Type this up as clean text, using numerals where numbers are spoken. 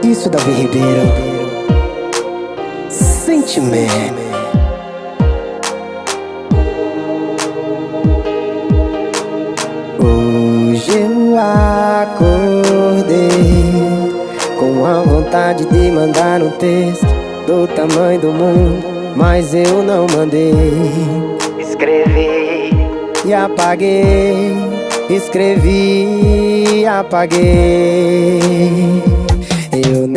Isso, Davi Ribeiro. Sentimento. Hoje eu acordei com a vontade de mandar um texto do tamanho do mundo, mas eu não mandei. Escrevi e apaguei, escrevi e apaguei. Eu nem